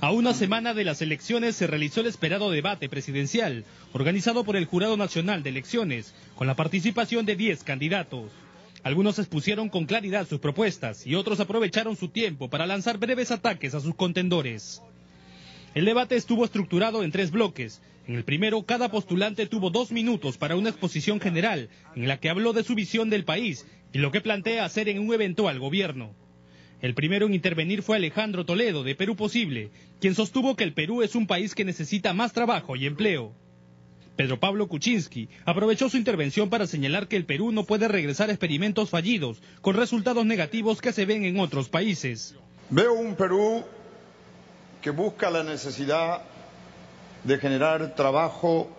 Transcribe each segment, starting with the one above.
A una semana de las elecciones se realizó el esperado debate presidencial, organizado por el Jurado Nacional de Elecciones, con la participación de 10 candidatos. Algunos expusieron con claridad sus propuestas y otros aprovecharon su tiempo para lanzar breves ataques a sus contendores. El debate estuvo estructurado en 3 bloques. En el primero, cada postulante tuvo 2 minutos para una exposición general, en la que habló de su visión del país y lo que plantea hacer en un eventual gobierno. El primero en intervenir fue Alejandro Toledo, de Perú Posible, quien sostuvo que el Perú es un país que necesita más trabajo y empleo. Pedro Pablo Kuczynski aprovechó su intervención para señalar que el Perú no puede regresar a experimentos fallidos con resultados negativos que se ven en otros países. Veo un Perú que busca la necesidad de generar trabajo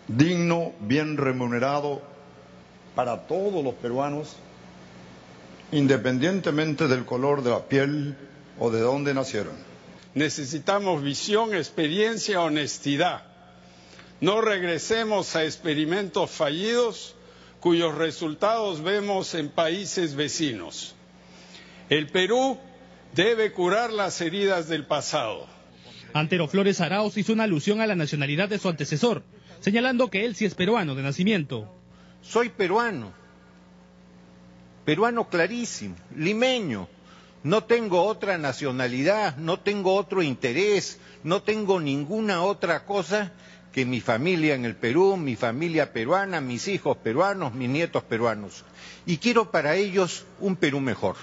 digno, bien remunerado para todos los peruanos, independientemente del color de la piel o de dónde nacieron. Necesitamos visión, experiencia, honestidad. No regresemos a experimentos fallidos cuyos resultados vemos en países vecinos. El Perú debe curar las heridas del pasado. Antero Flores Arauz hizo una alusión a la nacionalidad de su antecesor, señalando que él sí es peruano de nacimiento. Soy peruano clarísimo, limeño. No tengo otra nacionalidad, no tengo otro interés, no tengo ninguna otra cosa que mi familia en el Perú, mi familia peruana, mis hijos peruanos, mis nietos peruanos. Y quiero para ellos un Perú mejor.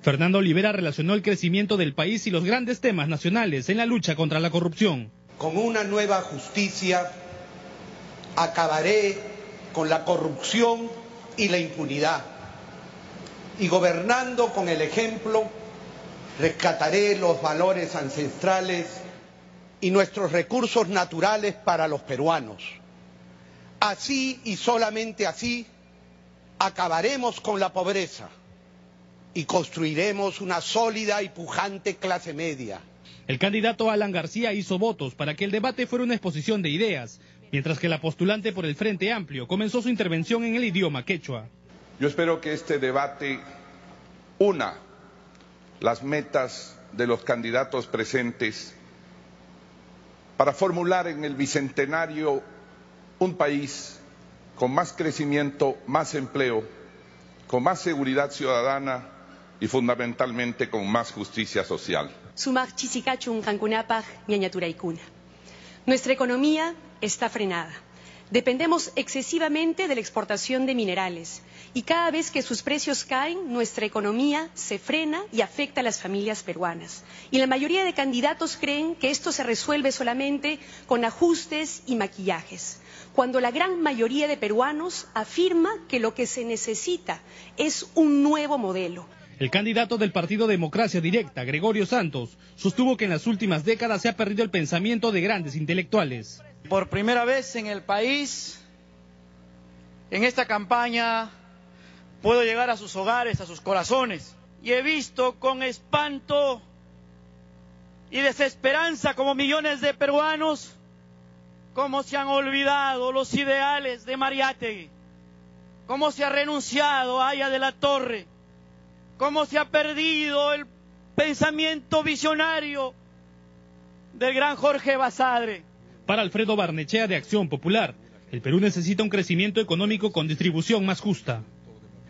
Fernando Olivera relacionó el crecimiento del país y los grandes temas nacionales en la lucha contra la corrupción. Con una nueva justicia acabaré con la corrupción y la impunidad. Y gobernando con el ejemplo, rescataré los valores ancestrales y nuestros recursos naturales para los peruanos. Así y solamente así acabaremos con la pobreza y construiremos una sólida y pujante clase media. El candidato Alan García hizo votos para que el debate fuera una exposición de ideas, mientras que la postulante por el Frente Amplio comenzó su intervención en el idioma quechua. Yo espero que este debate una las metas de los candidatos presentes para formular en el bicentenario un país con más crecimiento, más empleo, con más seguridad ciudadana y fundamentalmente con más justicia social. Nuestra economía está frenada. Dependemos excesivamente de la exportación de minerales y cada vez que sus precios caen, nuestra economía se frena y afecta a las familias peruanas. Y la mayoría de candidatos creen que esto se resuelve solamente con ajustes y maquillajes, cuando la gran mayoría de peruanos afirma que lo que se necesita es un nuevo modelo. El candidato del Partido Democracia Directa, Gregorio Santos, sostuvo que en las últimas décadas se ha perdido el pensamiento de grandes intelectuales. Por primera vez en el país, en esta campaña, puedo llegar a sus hogares, a sus corazones, y he visto con espanto y desesperanza como millones de peruanos, cómo se han olvidado los ideales de Mariátegui, cómo se ha renunciado a Haya de la Torre, cómo se ha perdido el pensamiento visionario del gran Jorge Basadre. Para Alfredo Barnechea de Acción Popular, el Perú necesita un crecimiento económico con distribución más justa.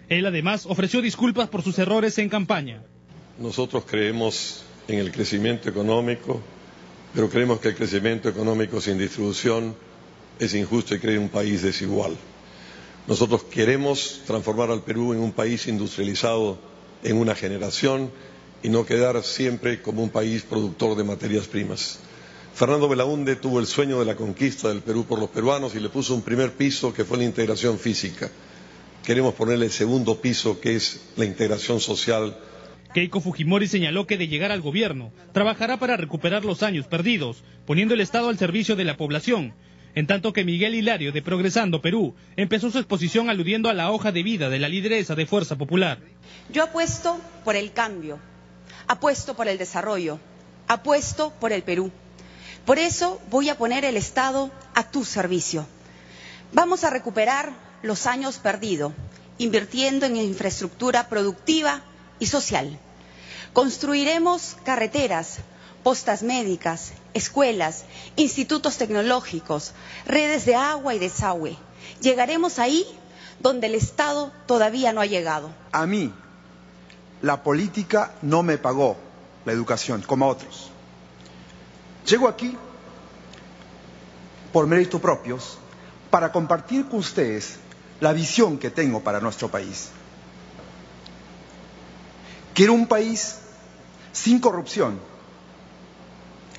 Él además ofreció disculpas por sus errores en campaña. Nosotros creemos en el crecimiento económico, pero creemos que el crecimiento económico sin distribución es injusto y crea un país desigual. Nosotros queremos transformar al Perú en un país industrializado en una generación y no quedar siempre como un país productor de materias primas. Fernando Belaúnde tuvo el sueño de la conquista del Perú por los peruanos y le puso un primer piso que fue la integración física. Queremos ponerle el segundo piso que es la integración social. Keiko Fujimori señaló que de llegar al gobierno, trabajará para recuperar los años perdidos, poniendo el Estado al servicio de la población, en tanto que Miguel Hilario de Progresando Perú empezó su exposición aludiendo a la hoja de vida de la lideresa de Fuerza Popular. Yo apuesto por el cambio, apuesto por el desarrollo, apuesto por el Perú. Por eso voy a poner el Estado a tu servicio. Vamos a recuperar los años perdidos, invirtiendo en infraestructura productiva y social. Construiremos carreteras, postas médicas, escuelas, institutos tecnológicos, redes de agua y desagüe. Llegaremos ahí donde el Estado todavía no ha llegado. A mí, la política no me pagó la educación, como a otros. Llego aquí por méritos propios para compartir con ustedes la visión que tengo para nuestro país. Quiero un país sin corrupción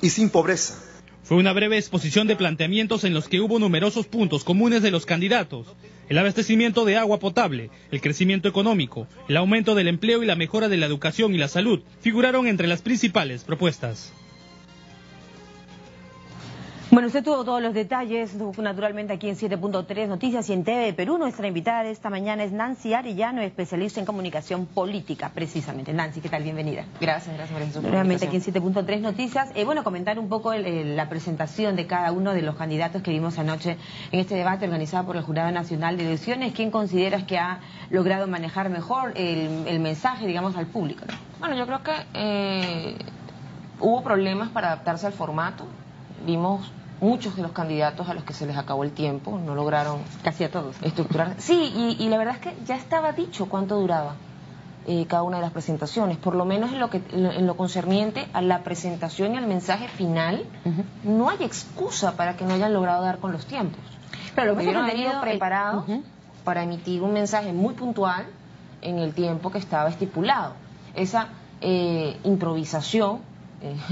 y sin pobreza. Fue una breve exposición de planteamientos en los que hubo numerosos puntos comunes de los candidatos. El abastecimiento de agua potable, el crecimiento económico, el aumento del empleo y la mejora de la educación y la salud figuraron entre las principales propuestas. Bueno, usted tuvo todos los detalles, naturalmente aquí en 7.3 Noticias y en TV Perú. Nuestra invitada de esta mañana es Nancy Arellano, especialista en comunicación política, precisamente. Nancy, ¿qué tal? Bienvenida. Gracias, María Jesús. Nuevamente aquí en 7.3 Noticias. Bueno, comentar un poco la presentación de cada uno de los candidatos que vimos anoche en este debate organizado por el Jurado Nacional de Elecciones. ¿Quién consideras que ha logrado manejar mejor el mensaje, digamos, al público, ¿no? Bueno, yo creo que hubo problemas para adaptarse al formato. Vimos muchos de los candidatos a los que se les acabó el tiempo, no lograron casi a todos estructurar. Sí, y la verdad es que ya estaba dicho cuánto duraba cada una de las presentaciones, por lo menos en lo concerniente a la presentación y al mensaje final, no hay excusa para que no hayan logrado dar con los tiempos. Pero lo que hubieran venido preparados para emitir un mensaje muy puntual en el tiempo que estaba estipulado. Esa improvisación,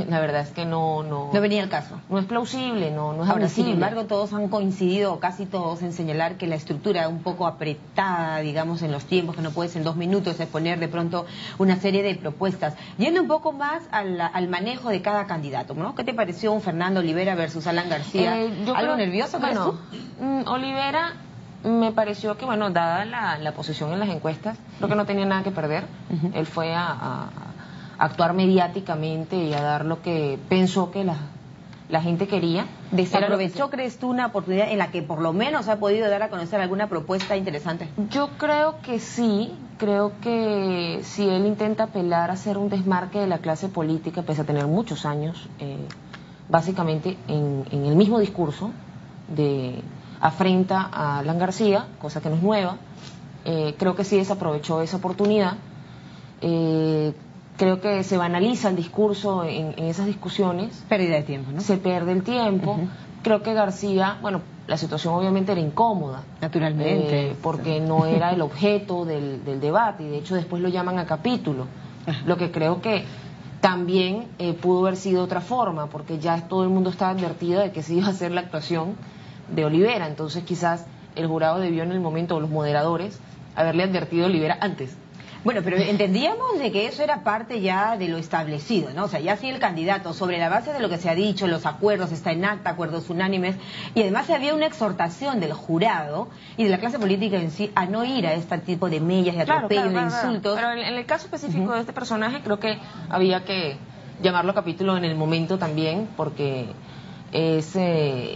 la verdad es que no venía al caso. No es plausible, no es Ahora, admisible. sin embargo, todos han coincidido, casi todos, en señalar que la estructura un poco apretada, digamos, en los tiempos, que no puedes en 2 minutos exponer de pronto una serie de propuestas. Yendo un poco más al manejo de cada candidato, ¿no? ¿Qué te pareció un Fernando Olivera versus Alan García? ¿Algo nervioso, crees tú? Olivera me pareció que, bueno, dada la posición en las encuestas, creo que no tenía nada que perder. Él fue a actuar mediáticamente y a dar lo que pensó que la gente quería. ¿Desaprovechó, crees tú, una oportunidad en la que por lo menos ha podido dar a conocer alguna propuesta interesante? Yo creo que sí, creo que si él intenta apelar a hacer un desmarque de la clase política, pese a tener muchos años, básicamente en el mismo discurso, afrenta a Alan García, cosa que no es nueva, creo que sí desaprovechó esa oportunidad. Creo que se banaliza el discurso en esas discusiones. Pérdida de tiempo, ¿no? Se pierde el tiempo. Creo que García, bueno, la situación obviamente era incómoda. Naturalmente. Porque no era el objeto del debate y de hecho después lo llaman a capítulo. Lo que creo que también pudo haber sido otra forma, porque ya todo el mundo estaba advertido de que se iba a hacer la actuación de Olivera. Entonces quizás el jurado debió en el momento, o los moderadores, haberle advertido a Olivera antes. Bueno, pero entendíamos de que eso era parte ya de lo establecido, ¿no? O sea, ya si el candidato, sobre la base de lo que se ha dicho, los acuerdos, está en acta, acuerdos unánimes, y además había una exhortación del jurado y de la clase política en sí a no ir a este tipo de mellas, de atropellos, de insultos. Pero en el caso específico de este personaje, creo que había que llamarlo a capítulo en el momento también, porque es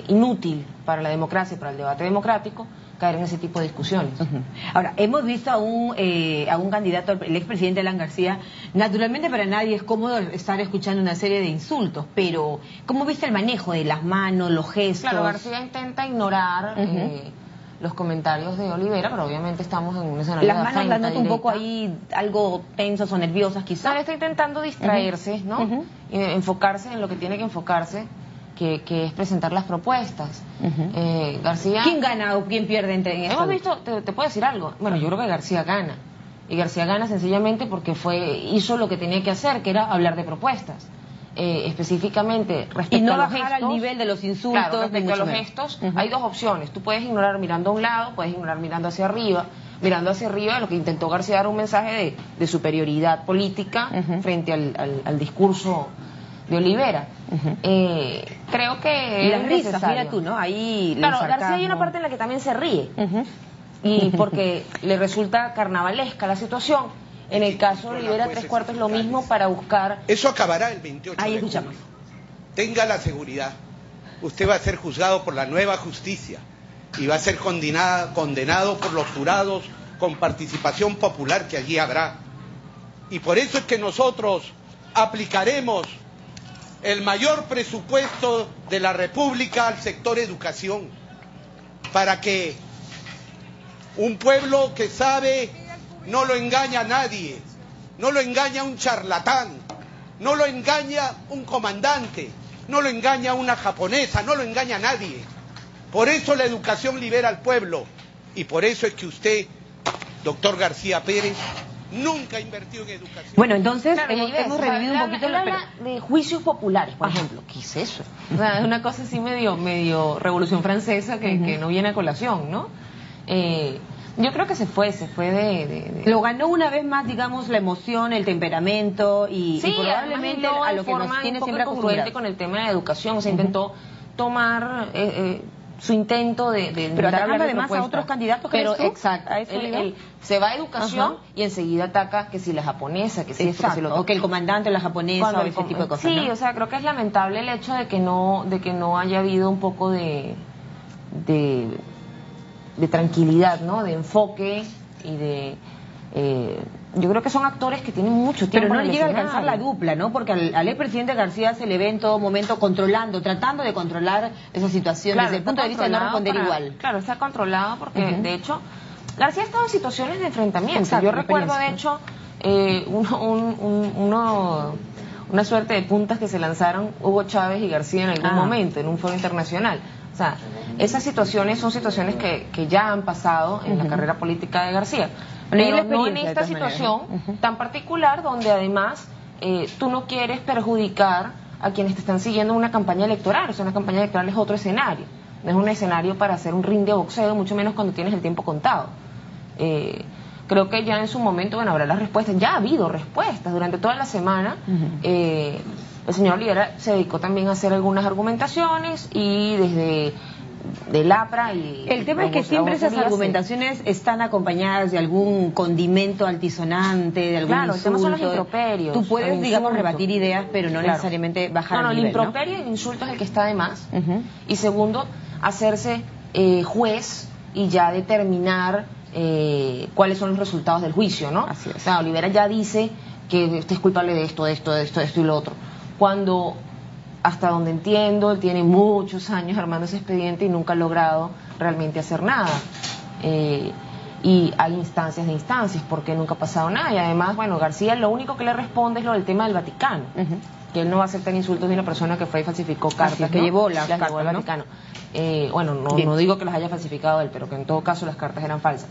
inútil para la democracia, para el debate democrático, caer en ese tipo de discusiones. Ahora, hemos visto a un candidato, el expresidente Alan García. Naturalmente para nadie es cómodo estar escuchando una serie de insultos, pero ¿cómo viste el manejo de las manos, los gestos? Claro, García intenta ignorar los comentarios de Olivera, pero obviamente estamos en un escenario las manos las noto un poco ahí algo tensas o nerviosas quizás. Claro, está intentando distraerse, ¿no? Y enfocarse en lo que tiene que enfocarse, que es presentar las propuestas. García... ¿Quién gana o quién pierde en esto? Hemos visto, te puedo decir algo, bueno, yo creo que García gana, y García gana sencillamente porque hizo lo que tenía que hacer, que era hablar de propuestas, específicamente respecto y no a los bajar gestos, al nivel de los insultos. claro, respecto a los gestos, hay dos opciones, tú puedes ignorar mirando a un lado, puedes ignorar mirando hacia arriba. Mirando hacia arriba, lo que intentó García dar un mensaje de superioridad política frente al discurso de Olivera. Creo que y las risas, mira tú, ¿no? Ahí claro, García hay una parte en la que también se ríe y porque le resulta carnavalesca la situación. En el caso de Olivera, 3/4 es lo mismo para buscar... Eso acabará el 28 ahí de escuchamos. julio. Tenga la seguridad, usted va a ser juzgado por la nueva justicia y va a ser condenado por los jurados con participación popular que allí habrá. Y por eso es que nosotros aplicaremos el mayor presupuesto de la República al sector educación, para que un pueblo que sabe no lo engaña a nadie, no lo engaña un charlatán, no lo engaña un comandante, no lo engaña una japonesa, no lo engaña a nadie. Por eso la educación libera al pueblo y por eso es que usted, doctor García Pérez, nunca ha invertido en educación. Bueno, entonces Claro, hemos revivido un poquito la de juicios populares, por ejemplo. ¿Qué es eso? O sea, es una cosa así medio Revolución Francesa que no viene a colación, ¿no? Yo creo que se fue Lo ganó una vez más, digamos, la emoción, el temperamento y probablemente a lo que nos tiene siempre acostumbrados. Con el tema de la educación, o sea, intentó tomar su intento de pero atacando además a otros candidatos, pero tú? Exacto, ¿A eso él se va a educación y enseguida ataca que si la japonesa, que si esto, que si lo otro. O que el comandante la japonesa o ese tipo de cosas. Sí, ¿no? o sea, creo que es lamentable el hecho de que no haya habido un poco de tranquilidad, ¿no? De enfoque y de... yo creo que son actores que tienen mucho tiempo. Pero no en le el llega a escenario. alcanzar la dupla, ¿no? Porque al expresidente García se le ve en todo momento tratando de controlar esa situación Claro, desde el punto de vista de no responder igual. Claro, está controlado porque, de hecho, García ha estado en situaciones de enfrentamiento. Exacto, Yo recuerdo, de hecho, una suerte de puntas que se lanzaron Hugo Chávez y García en algún momento, en un foro internacional. O sea, esas situaciones son situaciones que ya han pasado en la carrera política de García. Pero no en esta situación tan particular donde además tú no quieres perjudicar a quienes te están siguiendo en una campaña electoral. O sea, una campaña electoral es otro escenario. No es un escenario para hacer un ring de boxeo, mucho menos cuando tienes el tiempo contado. Creo que ya en su momento, bueno, habrá las respuestas. Ya ha habido respuestas durante toda la semana. El señor Olivera se dedicó también a hacer algunas argumentaciones y desde del APRA y... El tema es que siempre esas argumentaciones están acompañadas de algún condimento altisonante, de algún insulto. Claro, el tema son los improperios. Tú puedes, digamos, rebatir ideas, pero no necesariamente bajar el nivel, el improperio y el insulto es el que está de más. Y segundo, hacerse juez y ya determinar cuáles son los resultados del juicio, ¿no? Así es. O sea, Olivera ya dice que usted es culpable de esto y lo otro. Cuando, hasta donde entiendo, él tiene muchos años armando ese expediente y nunca ha logrado realmente hacer nada. Y hay instancias de instancias, porque nunca ha pasado nada. Y además, bueno, García lo único que le responde es lo del tema del Vaticano. Que él no va a aceptar insultos de una persona que fue y falsificó cartas, que llevó las cartas llevó al Vaticano. Bueno, no digo que las haya falsificado él, pero que en todo caso las cartas eran falsas.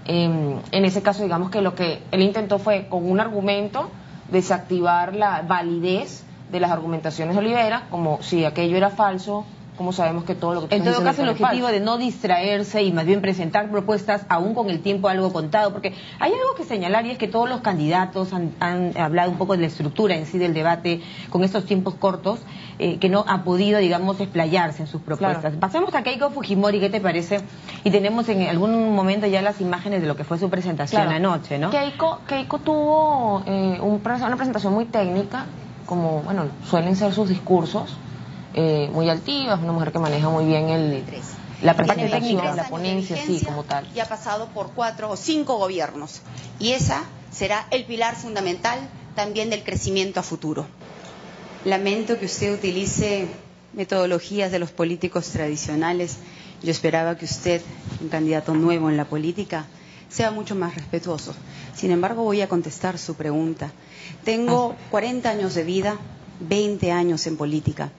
En ese caso, digamos que lo que él intentó fue, con un argumento, desactivar la validez de las argumentaciones de Olivera, como si aquello era falso, como sabemos que todo lo que... En todo caso, el objetivo de no distraerse y más bien presentar propuestas aún con el tiempo algo contado, porque hay algo que señalar y es que todos los candidatos han hablado un poco de la estructura en sí del debate con estos tiempos cortos, que no ha podido, digamos, explayarse en sus propuestas. Claro. Pasemos a Keiko Fujimori, ¿qué te parece? Y tenemos en algún momento ya las imágenes de lo que fue su presentación anoche, ¿no? Keiko tuvo una presentación muy técnica, como, bueno, suelen ser sus discursos, muy altivas, una mujer que maneja muy bien la presentación, la ponencia, sí, como tal. Y ha pasado por 4 o 5 gobiernos. Y esa será el pilar fundamental también del crecimiento a futuro. Lamento que usted utilice metodologías de los políticos tradicionales. Yo esperaba que usted, un candidato nuevo en la política, sea mucho más respetuoso. Sin embargo, voy a contestar su pregunta. Tengo 40 años de vida, 20 años en política.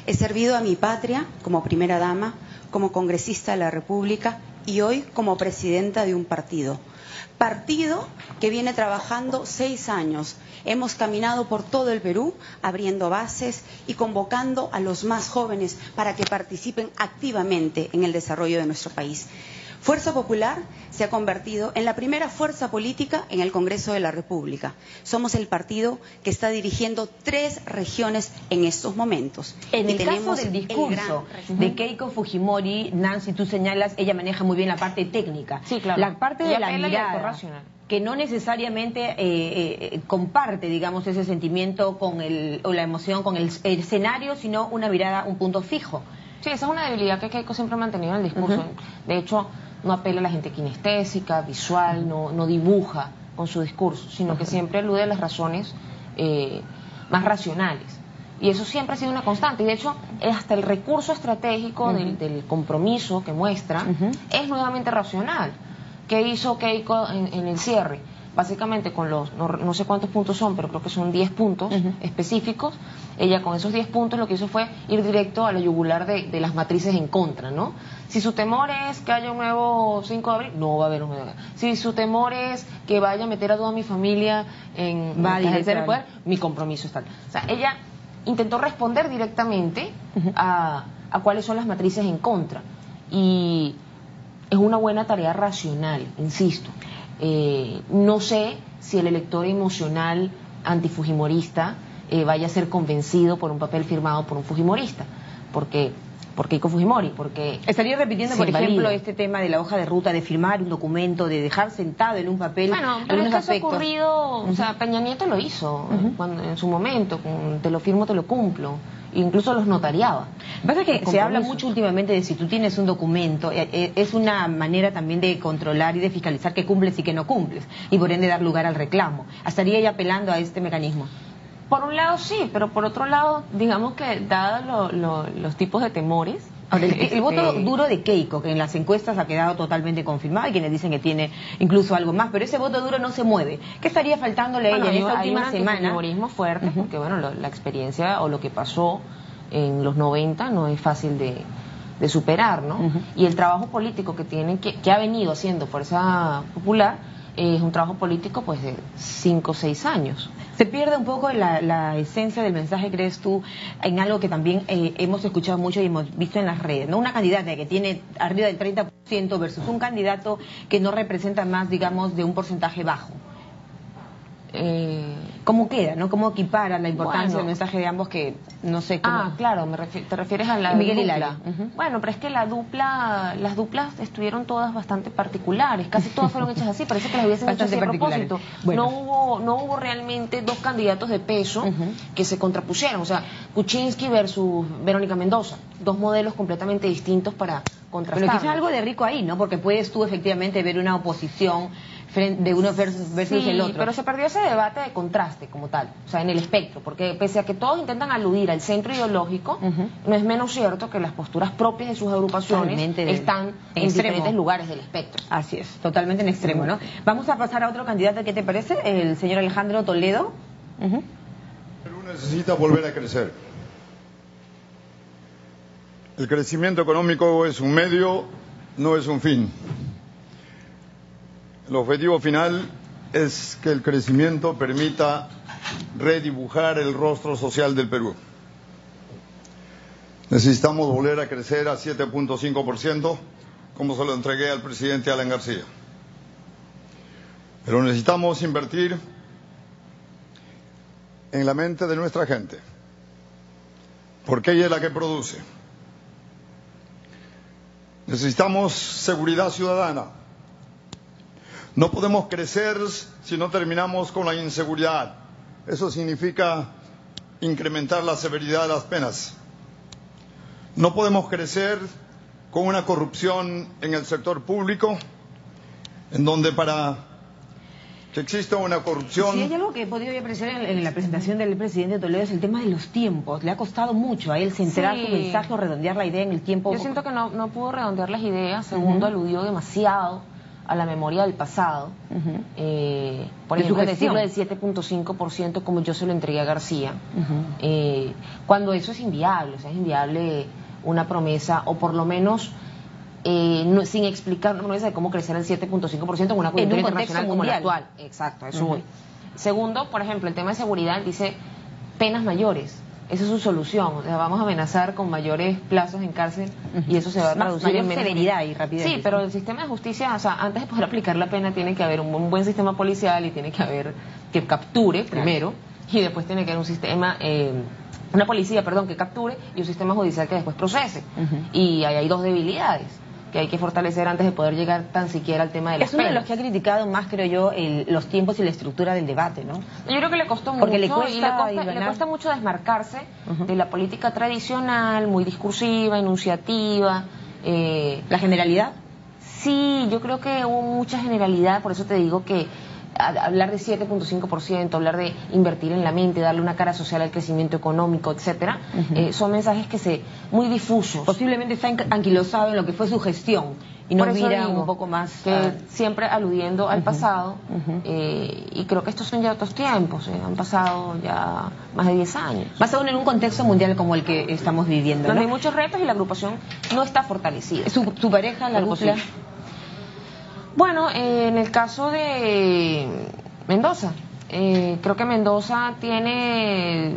He servido a mi patria como primera dama, como congresista de la República y hoy como presidenta de un partido. Partido que viene trabajando 6 años. Hemos caminado por todo el Perú, abriendo bases y convocando a los más jóvenes para que participen activamente en el desarrollo de nuestro país. Fuerza Popular se ha convertido en la primera fuerza política en el Congreso de la República. Somos el partido que está dirigiendo 3 regiones en estos momentos. En el caso del discurso de Keiko Fujimori, Nancy, tú señalas, ella maneja muy bien la parte técnica. Sí, claro. La parte de la mirada, que no necesariamente comparte, digamos, ese sentimiento con o la emoción con el escenario, sino una mirada, un punto fijo. Sí, esa es una debilidad que Keiko siempre ha mantenido en el discurso. De hecho, no apela a la gente kinestésica, visual, no dibuja con su discurso, sino que siempre alude a las razones más racionales. Y eso siempre ha sido una constante. Y de hecho, hasta el recurso estratégico del compromiso que muestra es nuevamente racional. ¿Qué hizo Keiko en el cierre? Básicamente con los, no sé cuántos puntos son, pero creo que son 10 puntos específicos. Ella con esos 10 puntos lo que hizo fue ir directo a la yugular de las matrices en contra, ¿no? Si su temor es que haya un nuevo 5 de abril, no va a haber un nuevo. Si su temor es que vaya a meter a toda mi familia en ejercer el poder, mi compromiso es tal. O sea, ella intentó responder directamente a cuáles son las matrices en contra. Y es una buena tarea racional, insisto. No sé si el elector emocional antifujimorista vaya a ser convencido por un papel firmado por un fujimorista, porque Keiko Fujimori, porque estaría repitiendo, por ejemplo, este tema de la hoja de ruta, de firmar un documento, de dejar sentado en un papel. Bueno, pero es que eso ha ocurrido, o sea, Peña Nieto lo hizo cuando, en su momento, con te lo firmo, te lo cumplo. Incluso los notariaba. Pasa que se habla mucho últimamente de si tú tienes un documento, es una manera también de controlar y de fiscalizar que cumples y que no cumples, y por ende dar lugar al reclamo. ¿Estaría ella apelando a este mecanismo? Por un lado sí, pero por otro lado, digamos que dados los tipos de temores... Ahora, el voto duro de Keiko, que en las encuestas ha quedado totalmente confirmado, y quienes dicen que tiene incluso algo más, pero ese voto duro no se mueve. ¿Qué estaría faltándole a ella en esta última semana? Hay un fuerte, porque bueno, la experiencia o lo que pasó en los 90 no es fácil de superar, ¿no? Y el trabajo político que ha venido haciendo Fuerza Popular es un trabajo político pues de 5 o 6 años. ¿Se pierde un poco la esencia del mensaje, crees tú, en algo que también hemos escuchado mucho y hemos visto en las redes, ¿no? Una candidata que tiene arriba del 30% versus un candidato que no representa más, digamos, de un porcentaje bajo? ¿Cómo queda, no? ¿Cómo equipara la importancia del mensaje de ambos que no sé cómo? Claro, te refieres a la Miguel dupla. Bueno, pero es que las duplas estuvieron todas bastante particulares, casi todas fueron hechas así, parece que las hubiesen hecho así a propósito. Bueno. No hubo realmente dos candidatos de peso que se contrapusieran, o sea, Kuczynski versus Verónica Mendoza, dos modelos completamente distintos para contrastar. Pero quizás algo de rico ahí, ¿no? Porque puedes tú efectivamente ver una oposición de uno versus el otro. Pero se perdió ese debate de contraste como tal, o sea, en el espectro, porque pese a que todos intentan aludir al centro ideológico, no es menos cierto que las posturas propias de sus agrupaciones están en diferentes lugares del espectro. Así es, totalmente en extremo, ¿no? Vamos a pasar a otro candidato, ¿qué te parece? El señor Alejandro Toledo. Perú necesita volver a crecer. El crecimiento económico es un medio, no es un fin. El objetivo final es que el crecimiento permita redibujar el rostro social del Perú. Necesitamos volver a crecer a 7.5%, como se lo entregué al presidente Alan García. Pero necesitamos invertir en la mente de nuestra gente, porque ella es la que produce. Necesitamos seguridad ciudadana. No podemos crecer si no terminamos con la inseguridad. Eso significa incrementar la severidad de las penas. No podemos crecer con una corrupción en el sector público, en donde para que exista una corrupción... Sí, hay algo que he podido apreciar en la presentación del presidente Toledo, es el tema de los tiempos. Le ha costado mucho a él centrar su mensaje o redondear la idea en el tiempo. Yo siento que no pudo redondear las ideas. Segundo, aludió demasiado a la memoria del pasado. Por ejemplo, decirlo del 7.5% como yo se lo entregué a García. Cuando eso es inviable, o sea, es inviable una promesa, o por lo menos sin explicar una promesa de cómo crecer el 7.5% en una coyuntura internacional como la actual. Exacto, eso voy. Segundo, por ejemplo, el tema de seguridad dice penas mayores. Esa es su solución. O sea, vamos a amenazar con mayores plazos en cárcel y eso se va a traducir en menos severidad y rapidez. Sí, pero el sistema de justicia, o sea, antes de poder aplicar la pena tiene que haber un buen sistema policial y tiene que haber que capture primero y después tiene que haber un sistema, una policía, perdón, que capture y un sistema judicial que después procese. Y ahí hay dos debilidades que hay que fortalecer antes de poder llegar tan siquiera al tema de las penas. Es uno de los que ha criticado más, creo yo, los tiempos y la estructura del debate, ¿no? Yo creo que le costó mucho, le cuesta mucho desmarcarse de la política tradicional, muy discursiva, enunciativa. ¿La generalidad? Sí, yo creo que hubo mucha generalidad, por eso te digo que hablar de 7.5%, hablar de invertir en la mente, darle una cara social al crecimiento económico, etcétera, son mensajes que muy difusos. Posiblemente está anquilosado en lo que fue su gestión y no mira un poco más que siempre aludiendo al pasado, y creo que estos son ya otros tiempos, han pasado ya más de 10 años. Más aún en un contexto mundial como el que estamos viviendo, donde hay muchos retos y la agrupación no está fortalecida. ¿Su pareja, la dupla? Bueno, en el caso de Mendoza, creo que Mendoza tiene...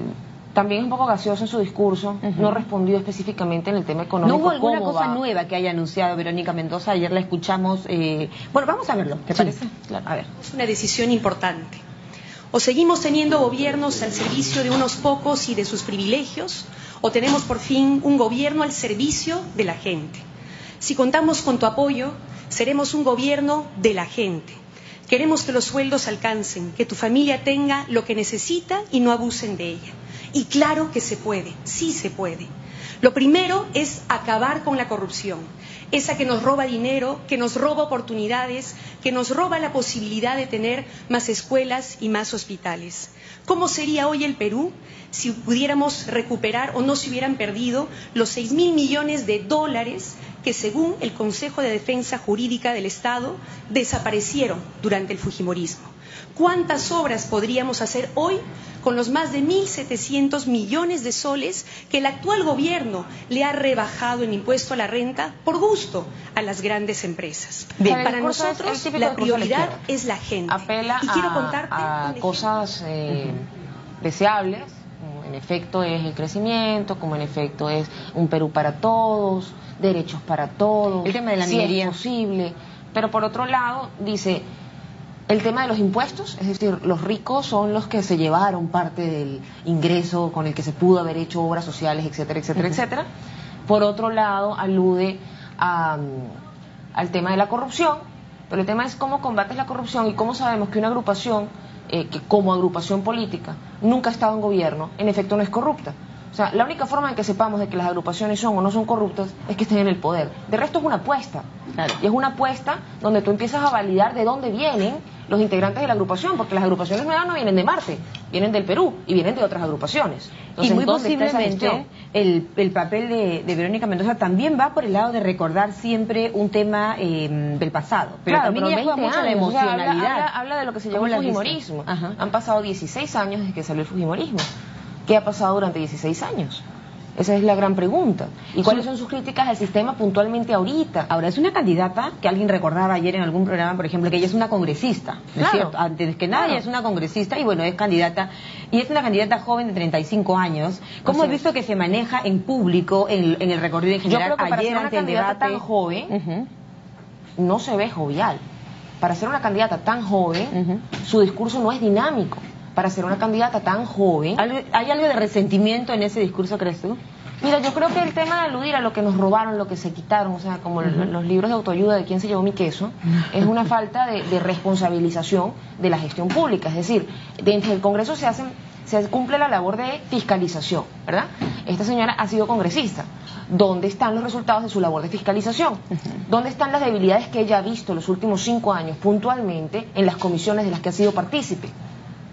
También es un poco gaseoso en su discurso, no respondió específicamente en el tema económico. ¿No hubo alguna cosa nueva que haya anunciado Verónica Mendoza? Ayer la escuchamos. Bueno, vamos a verlo, ¿te parece? Claro. A ver. Es una decisión importante. O seguimos teniendo gobiernos al servicio de unos pocos y de sus privilegios, o tenemos por fin un gobierno al servicio de la gente. Si contamos con tu apoyo, seremos un gobierno de la gente. Queremos que los sueldos alcancen, que tu familia tenga lo que necesita y no abusen de ella. Y claro que se puede, sí se puede. Lo primero es acabar con la corrupción, esa que nos roba dinero, que nos roba oportunidades, que nos roba la posibilidad de tener más escuelas y más hospitales. ¿Cómo sería hoy el Perú si pudiéramos recuperar o no se hubieran perdido los 6.000 millones de dólares que, según el Consejo de Defensa Jurídica del Estado, desaparecieron durante el fujimorismo? ¿Cuántas obras podríamos hacer hoy con los más de 1.700 millones de soles que el actual gobierno le ha rebajado en impuesto a la renta por gusto a las grandes empresas? Bien. Para nosotros la prioridad es la gente. Apela y quiero contarte a cosas deseables, como en efecto es el crecimiento, como en efecto es un Perú para todos, derechos para todos, el tema de la minería, si es posible, pero por otro lado dice el tema de los impuestos, es decir, los ricos son los que se llevaron parte del ingreso con el que se pudo haber hecho obras sociales, etcétera, etcétera, etcétera. Por otro lado, alude al tema de la corrupción, pero el tema es cómo combates la corrupción y cómo sabemos que una agrupación, que como agrupación política, nunca ha estado en gobierno, en efecto no es corrupta. O sea, la única forma de que sepamos de que las agrupaciones son o no son corruptas es que estén en el poder. De resto es una apuesta. Claro. Y es una apuesta donde tú empiezas a validar de dónde vienen los integrantes de la agrupación, porque las agrupaciones nuevas no vienen de Marte, vienen del Perú y vienen de otras agrupaciones. Entonces, y muy posiblemente el papel de Verónica Mendoza también va por el lado de recordar siempre un tema del pasado. Pero claro, también pero juega mucho la emocionalidad. O sea, habla de lo que se llamó el fujimorismo. Han pasado 16 años desde que salió el fujimorismo. ¿Qué ha pasado durante 16 años? Esa es la gran pregunta. ¿Y cuáles son sus críticas al sistema puntualmente ahorita? Ahora, es una candidata que alguien recordaba ayer en algún programa, por ejemplo, que ella es una congresista, ¿no es cierto? Antes que nada, ella es una congresista y bueno, es candidata, y es una candidata joven de 35 años. ¿Cómo has visto que se maneja en público, en el recorrido en general? Yo creo que para ayer, ser una candidata tan joven, no se ve jovial. Para ser una candidata tan joven, su discurso no es dinámico. Para ser una candidata tan joven. ¿Hay algo de resentimiento en ese discurso, crees tú? Mira, yo creo que el tema de aludir a lo que nos robaron, lo que se quitaron, o sea, como los libros de autoayuda de quién se llevó mi queso, es una falta de responsabilización de la gestión pública. Es decir, dentro del Congreso se cumple la labor de fiscalización, ¿verdad? Esta señora ha sido congresista. ¿Dónde están los resultados de su labor de fiscalización? ¿Dónde están las debilidades que ella ha visto los últimos 5 años puntualmente en las comisiones de las que ha sido partícipe?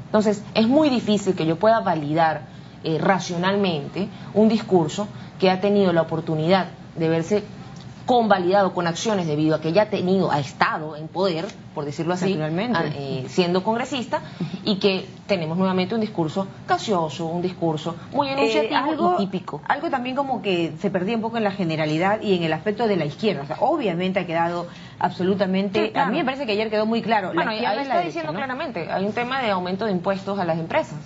Entonces, es muy difícil que yo pueda validar racionalmente un discurso que ha tenido la oportunidad de verse convalidado con acciones debido a que ella ha estado en poder, por decirlo así, siendo congresista, y que tenemos nuevamente un discurso gaseoso, un discurso muy enunciativo y típico. Algo también como que se perdía un poco en la generalidad y en el aspecto de la izquierda. O sea, obviamente ha quedado absolutamente... Sí, claro. A mí me parece que ayer quedó muy claro. Bueno, ahí está diciendo claramente, hay un tema de aumento de impuestos a las empresas,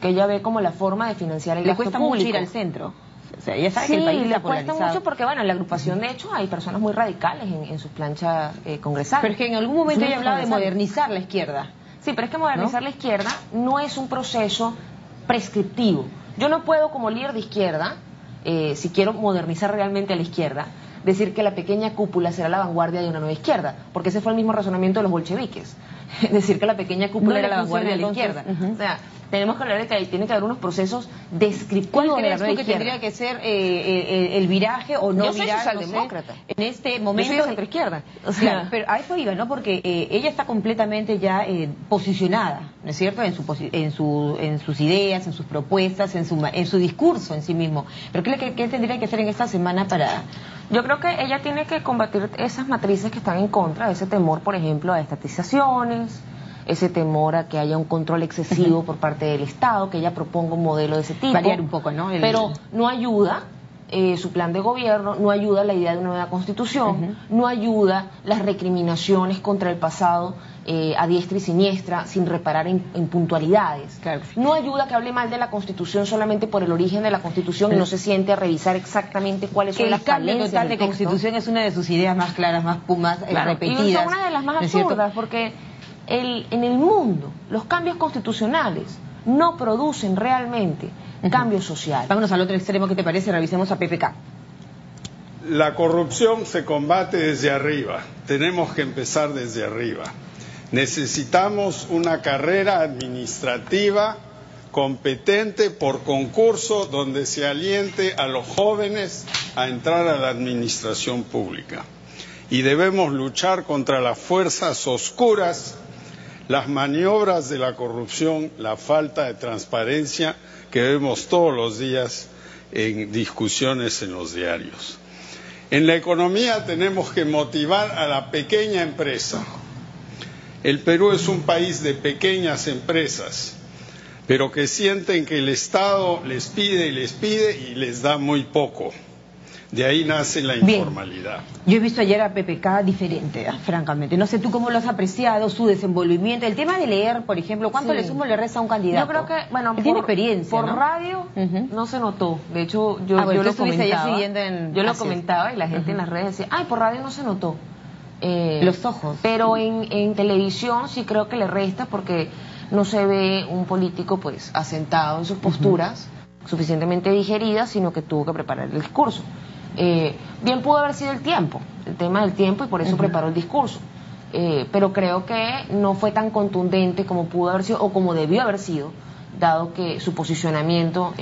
que ella ve como la forma de financiar el gasto público. Le cuesta mucho ir al centro. O sea, ella sabe que el país está polarizado. Le cuesta mucho porque, bueno, en la agrupación, de hecho, hay personas muy radicales en sus planchas congresales. Pero es que en algún momento ella hablaba de modernizar la izquierda. Sí, pero es que modernizar la izquierda no es un proceso prescriptivo. Yo no puedo, como líder de izquierda, si quiero modernizar realmente a la izquierda, decir que la pequeña cúpula será la vanguardia de una nueva izquierda, porque ese fue el mismo razonamiento de los bolcheviques. Decir que la pequeña cúpula era la vanguardia de la izquierda. O sea, tenemos que hablar de que tiene que haber unos procesos descriptivos. ¿Cuál de la crees nueva tú que izquierda. tendría que ser el viraje o no Yo soy virar, socialdemócrata. no sé, en este momento? Yo soy de centroizquierda. O sea, Claro, pero a eso iba, ¿no? Porque ella está completamente ya posicionada, ¿no es cierto? En sus ideas, en sus propuestas, en su discurso en sí mismo. Pero ¿qué tendría que hacer en esta semana para...? yo creo que ella tiene que combatir esas matrices que están en contra, ese temor, por ejemplo, a estatizaciones, ese temor a que haya un control excesivo por parte del Estado, que ella proponga un modelo de ese tipo. Variar un poco, ¿no? Pero no ayuda su plan de gobierno, no ayuda la idea de una nueva constitución, no ayuda las recriminaciones contra el pasado a diestra y siniestra sin reparar en puntualidades. Claro. No ayuda que hable mal de la constitución solamente por el origen de la constitución y no se siente a revisar exactamente cuáles son las cambio falencias total del de texto. constitución es una de sus ideas más claras, más Claro, repetidas. y son una de las más ¿no es cierto? absurdas porque en el mundo los cambios constitucionales no producen realmente cambios sociales. Vámonos al otro extremo, ¿qué te parece? Revisemos a PPK. La corrupción se combate desde arriba. Tenemos que empezar desde arriba. Necesitamos una carrera administrativa competente por concurso donde se aliente a los jóvenes a entrar a la administración pública. Y debemos luchar contra las fuerzas oscuras, las maniobras de la corrupción, la falta de transparencia que vemos todos los días en discusiones en los diarios. En la economía tenemos que motivar a la pequeña empresa. El Perú es un país de pequeñas empresas, pero que sienten que el Estado les pide y les da muy poco. De ahí nace la informalidad. Yo he visto ayer a PPK diferente, francamente. No sé tú cómo lo has apreciado, su desenvolvimiento. El tema de leer, por ejemplo, ¿cuánto le sumo le resta a un candidato? Yo creo que, bueno, tiene experiencia, por ¿no? radio no se notó. De hecho, yo bueno, lo tú estuviste ayer comentaba. siguiendo Yo lo comentaba y la gente en las redes decía, ay, por radio no se notó. Los ojos. Pero en televisión sí creo que le resta porque no se ve un político pues asentado en sus posturas, suficientemente digeridas, sino que tuvo que preparar el discurso. Bien pudo haber sido el tema del tiempo y por eso preparó el discurso. Pero creo que no fue tan contundente como pudo haber sido o como debió haber sido, dado que su posicionamiento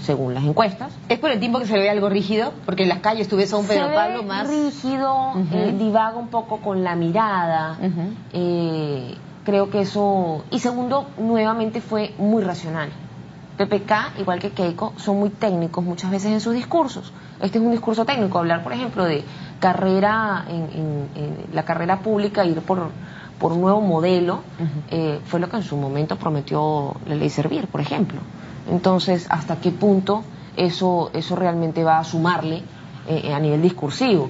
según las encuestas. ¿Es por el tiempo que se le ve algo rígido? Porque en las calles tú ves a un Pedro Pablo más rígido, divaga un poco con la mirada. Creo que eso... Y segundo, nuevamente fue muy racional. PPK, igual que Keiko, son muy técnicos muchas veces en sus discursos. Este es un discurso técnico. Hablar, por ejemplo, de carrera en la carrera pública, ir por un nuevo modelo, fue lo que en su momento prometió la ley Servir, por ejemplo. Entonces, ¿hasta qué punto eso realmente va a sumarle a nivel discursivo?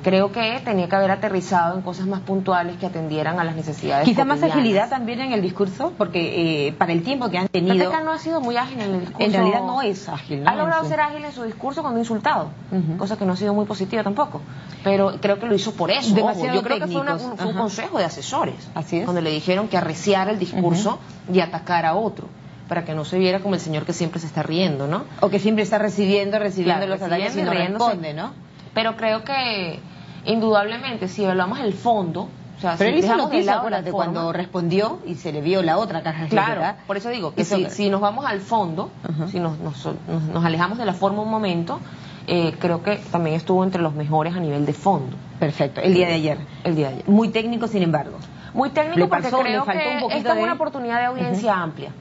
Creo que tenía que haber aterrizado en cosas más puntuales que atendieran a las necesidades quizá más cotidianas. agilidad también en el discurso, porque para el tiempo que han tenido... PPK no ha sido muy ágil en el discurso. En realidad no es ágil, ¿no? Ha logrado ser ágil en su discurso cuando ha insultado, cosa que no ha sido muy positiva tampoco. Pero creo que lo hizo por eso. Demasiado Yo creo que fue un consejo de asesores. Así es. Cuando le dijeron que arreciara el discurso y atacara a otro, para que no se viera como el señor que siempre se está riendo, ¿no? O que siempre está recibiendo los ataques y no riéndose. responde, ¿no? Pero creo que, indudablemente, si evaluamos el fondo... O sea, pero si él hizo dejamos de noticia, lado la acuérdate, forma, cuando respondió y se le vio la otra caja. Claro, ¿verdad? por eso digo que si nos vamos al fondo, si nos alejamos de la forma un momento, creo que también estuvo entre los mejores a nivel de fondo. Perfecto, el día de ayer. El día de ayer. Muy técnico, sin embargo. Muy técnico porque creo faltó que un poquito esta es de... una oportunidad de audiencia amplia.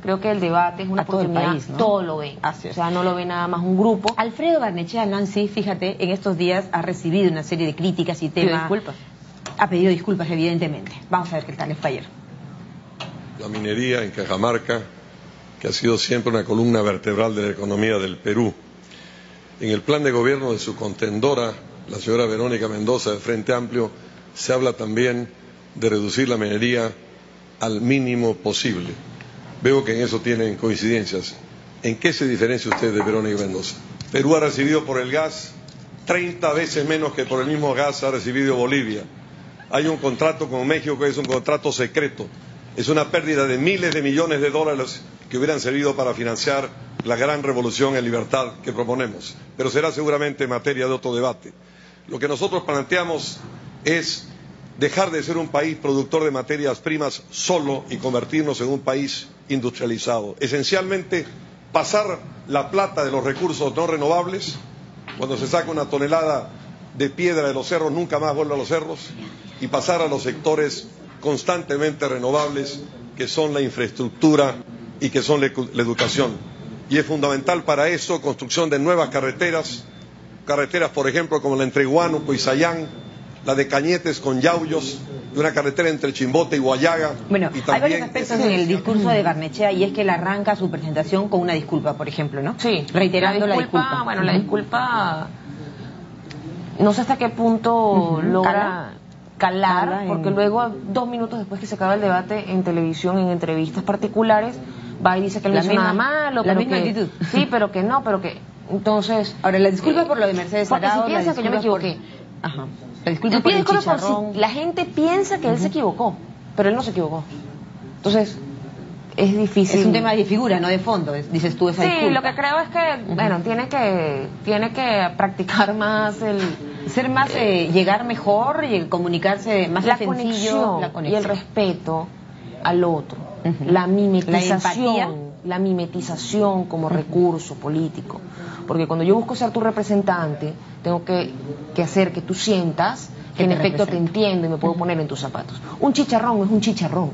Creo que el debate es una oportunidad, todo el país, ¿no? Todo lo ve. Así es. O sea, no lo ve nada más un grupo. Alfredo Barnechea, Nancy, fíjate, en estos días ha recibido una serie de críticas y temas. Disculpas. Ha pedido disculpas, evidentemente. Vamos a ver qué tal les fue ayer. La minería en Cajamarca, que ha sido siempre una columna vertebral de la economía del Perú. En el plan de gobierno de su contendora, la señora Verónica Mendoza del Frente Amplio, se habla también de reducir la minería al mínimo posible. Veo que en eso tienen coincidencias. ¿En qué se diferencia usted de Verónica Mendoza? Perú ha recibido por el gas 30 veces menos que por el mismo gas ha recibido Bolivia. Hay un contrato con México que es un contrato secreto. Es una pérdida de miles de millones de dólares que hubieran servido para financiar la gran revolución en libertad que proponemos. Pero será seguramente materia de otro debate. Lo que nosotros planteamos es dejar de ser un país productor de materias primas solo y convertirnos en un país industrializado. Esencialmente, pasar la plata de los recursos no renovables. Cuando se saca una tonelada de piedra de los cerros, nunca más vuelve a los cerros, y pasar a los sectores constantemente renovables, que son la infraestructura y que son la educación. Y es fundamental para eso construcción de nuevas carreteras, por ejemplo, como la entre Huánuco y Sayán, la de Cañetes con Yauyos, y una carretera entre Chimbote y Guayaga. Bueno, y hay varios aspectos en el discurso de Barnechea, y es que él arranca su presentación con una disculpa, por ejemplo, ¿no? Sí, reiterando la disculpa. Bueno, la disculpa, no sé hasta qué punto logra calar, porque luego, 2 minutos después que se acaba el debate en televisión, en entrevistas particulares, va y dice que él no hizo nada malo, la misma actitud. Sí, pero que no, pero que entonces... Ahora, la disculpa por lo de Mercedes Arao, porque si piensa que yo me equivoqué. Ajá. La disculpa por el chicharrón. La gente piensa que él se equivocó, pero él no se equivocó. Entonces, es difícil. Es un tema de figura, no de fondo, dices tú, esa disculpa. Sí, lo que creo es que, bueno, tiene que practicar más ser más, llegar mejor, y comunicarse más la sencillo, conexión y el respeto al otro, la mimetización, la mimetización como recurso político. Porque cuando yo busco ser tu representante, tengo que hacer que tú sientas que en efecto te entiendo y me puedo poner en tus zapatos. Un chicharrón no es un chicharrón,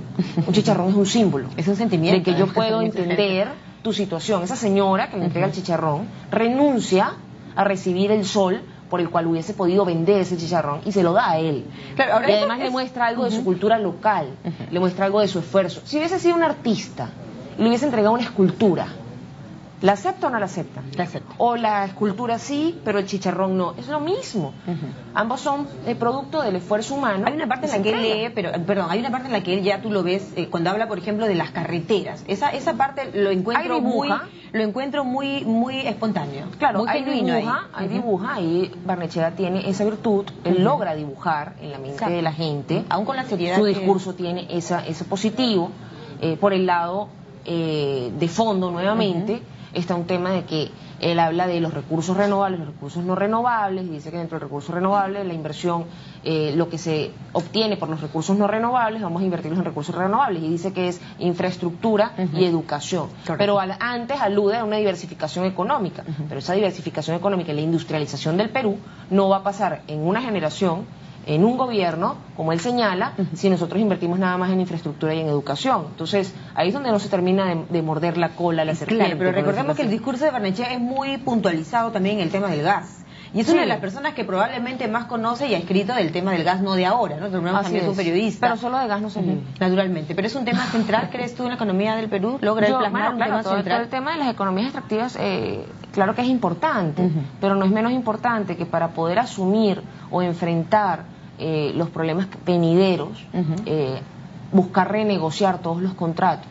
un chicharrón es un símbolo. Es un sentimiento. De que yo puedo entender tu situación. Esa señora que le entrega el chicharrón renuncia a recibir el sol por el cual hubiese podido vender ese chicharrón y se lo da a él. Claro, ahora y además le muestra algo de su cultura local, le muestra algo de su esfuerzo. Si hubiese sido un artista y le hubiese entregado una escultura, ¿la acepta o no la acepta? La acepta. O la escultura sí, pero el chicharrón no. Es lo mismo. Ambos son el producto del esfuerzo humano. Hay una parte en la que él lee, hay una parte en la que él ya tú lo ves cuando habla, por ejemplo, de las carreteras. Esa parte lo encuentro muy espontáneo. Claro, muy genuino hay dibuja, y Barnechea tiene esa virtud, él logra dibujar en la mente de la gente, aún con la seriedad. Su discurso tiene ese positivo. Por el lado de fondo, nuevamente, está un tema de que él habla de los recursos renovables, los recursos no renovables, y dice que dentro del recurso renovable la inversión, lo que se obtiene por los recursos no renovables, vamos a invertirlos en recursos renovables, y dice que es infraestructura y educación. Correcto. Pero antes alude a una diversificación económica, pero esa diversificación económica y la industrialización del Perú no va a pasar en una generación, en un gobierno, como él señala, si nosotros invertimos nada más en infraestructura y en educación. Entonces, ahí es donde no se termina de morder la cola la serpiente. Claro, pero recordemos que el discurso de Barnechea es muy puntualizado también en el tema del gas. Y es una de las personas que probablemente más conoce y ha escrito del tema del gas, no de ahora, ¿no? También es un periodista. Pero solo de gas no se vive. Naturalmente. Pero es un tema central, ¿crees tú, en la economía del Perú? ¿Logra plasmar un tema central? Todo el tema de las economías extractivas, claro que es importante, pero no es menos importante que para poder asumir o enfrentar los problemas venideros, buscar renegociar todos los contratos,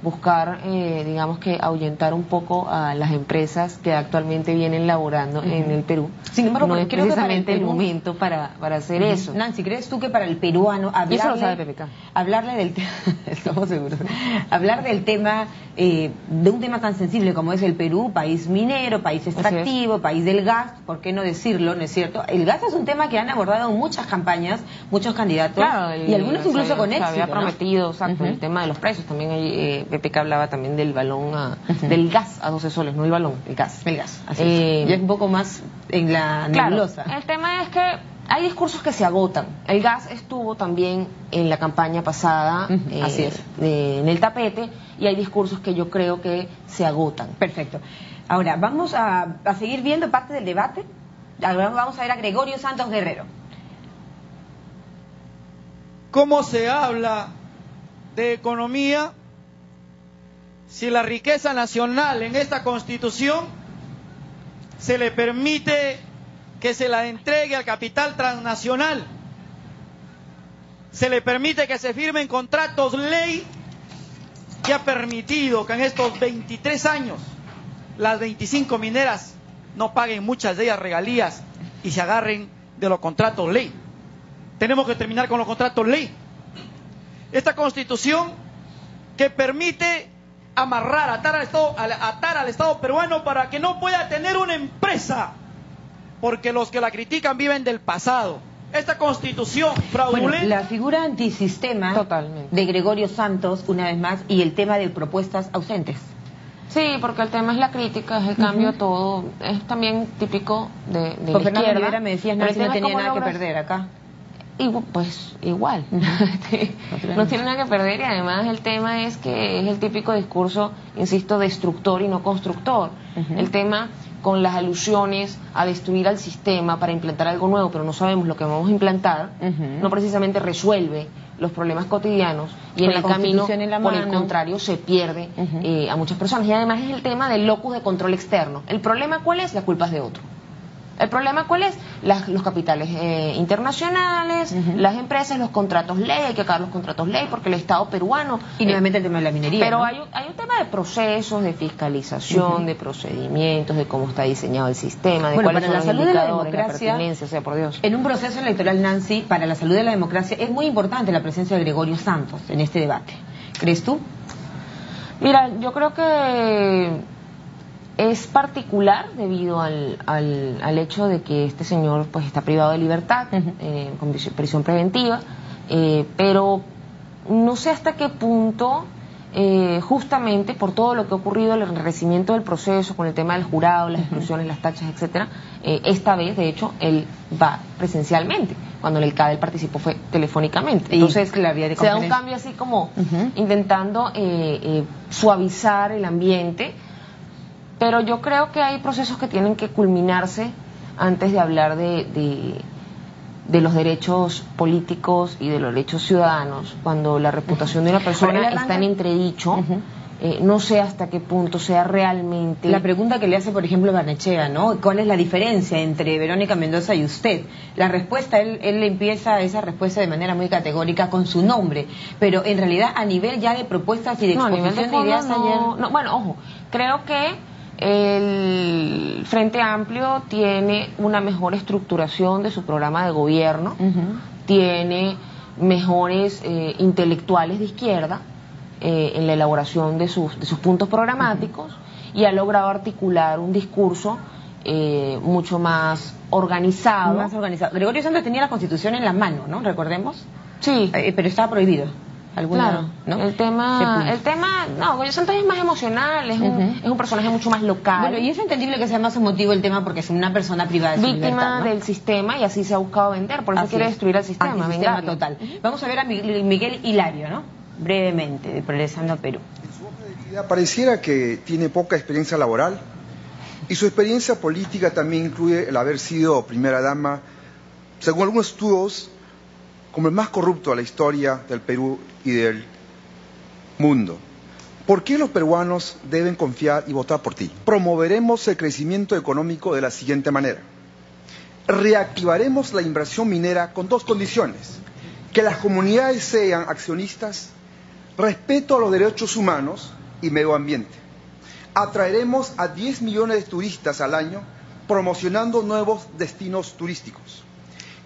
buscar, digamos que ahuyentar un poco a las empresas que actualmente vienen laborando en el Perú. Sin embargo, no es creo precisamente que el momento para hacer eso. Nancy, ¿crees tú que para el peruano hablarle del tema, estamos seguros, hablar del tema, de un tema tan sensible como es el Perú, país minero, país extractivo, país del gas, ¿por qué no decirlo? ¿No es cierto? El gas es un tema que han abordado en muchas campañas, muchos candidatos, y algunos incluso con éxito. Se había prometido, exacto, el tema de los precios. También hay PPK hablaba también del balón del gas a 12 soles, no el balón, el gas. El gas, así es. Ya es un poco más en la nebulosa. Claro, el tema es que hay discursos que se agotan. El gas estuvo también en la campaña pasada, así es, en el tapete, y hay discursos que yo creo que se agotan. Perfecto. Ahora, vamos a seguir viendo parte del debate. Ahora vamos a ver a Gregorio Santos Guerrero. ¿Cómo se habla de economía si la riqueza nacional en esta Constitución se le permite que se la entregue al capital transnacional? Se le permite que se firmen contratos ley que ha permitido que en estos 23 años las 25 mineras no paguen muchas de ellas regalías y se agarren de los contratos ley. Tenemos que terminar con los contratos ley. Esta Constitución que permite amarrar, atar al Estado peruano para que no pueda tener una empresa, porque los que la critican viven del pasado. esta constitución fraudulenta. Bueno, la figura antisistema Totalmente. de Gregorio Santos, una vez más, y el tema de propuestas ausentes. Sí, porque el tema es la crítica, es el cambio a todo, es también típico de la Fernando izquierda. Rivera me decías, Pero Nancy el no tema es tenía cómo nada que logras- perder acá. Y pues igual, no tiene nada que perder, y además el tema es que es el típico discurso, insisto, destructor y no constructor. El tema con las alusiones a destruir al sistema para implantar algo nuevo, pero no sabemos lo que vamos a implantar, no precisamente resuelve los problemas cotidianos, y Con en la el camino, Constitución en la por el mano. contrario, se pierde a muchas personas. Y además es el tema del locus de control externo. ¿El problema cuál es? La culpa es de otro. ¿El problema cuál es? Los capitales internacionales, las empresas, los contratos ley, hay que acabar los contratos ley porque el Estado peruano... Y nuevamente el tema de la minería, Pero ¿no? hay un tema de procesos, de fiscalización, de procedimientos, de cómo está diseñado el sistema, de Bueno, cuáles para son la los salud de la indicadores, la democracia, pertinencia, o sea, por Dios. En un proceso electoral, Nancy, para la salud de la democracia, es muy importante la presencia de Gregorio Santos en este debate. ¿Crees tú? Mira, yo creo que es particular debido al hecho de que este señor pues está privado de libertad, con prisión preventiva, pero no sé hasta qué punto, justamente por todo lo que ha ocurrido, el enrarecimiento del proceso con el tema del jurado, las exclusiones, las tachas, etcétera, esta vez, de hecho, él va presencialmente. Cuando en el CADE participó fue telefónicamente. Entonces, la vía de se da un conferencia. cambio así como intentando suavizar el ambiente, pero yo creo que hay procesos que tienen que culminarse antes de hablar de los derechos políticos y de los derechos ciudadanos. Cuando la reputación de una persona está en entredicho, no sé hasta qué punto sea realmente... La pregunta que le hace, por ejemplo, Barnechea, ¿no? ¿Cuál es la diferencia entre Verónica Mendoza y usted? La respuesta, él empieza esa respuesta de manera muy categórica con su nombre, pero en realidad a nivel ya de propuestas y de No, a exposición nivel de de ideas fondo ayer... no, bueno, ojo, creo que el Frente Amplio tiene una mejor estructuración de su programa de gobierno, tiene mejores intelectuales de izquierda en la elaboración de sus puntos programáticos, y ha logrado articular un discurso mucho más organizado. Gregorio Santos tenía la Constitución en la mano, ¿no? Recordemos. Sí. Pero estaba prohibido. Claro, ¿no? el tema, no, Gregorio Santos es más emocional, es un personaje mucho más local. Bueno, y es entendible que sea más emotivo el tema porque es una persona privada de su víctima libertad, ¿no? del sistema, y así se ha buscado vender, por eso Así quiere es. destruir al sistema. Antisistema vengarlo. total. Vamos a ver a Miguel Hilario, ¿no? Brevemente, de Progresando Perú. Pareciera que tiene poca experiencia laboral y su experiencia política también incluye el haber sido primera dama, según algunos estudios, como el más corrupto de la historia del Perú y del mundo. ¿Por qué los peruanos deben confiar y votar por ti? Promoveremos el crecimiento económico de la siguiente manera. Reactivaremos la inversión minera con dos condiciones: que las comunidades sean accionistas, respeto a los derechos humanos y medio ambiente. Atraeremos a 10 millones de turistas al año promocionando nuevos destinos turísticos.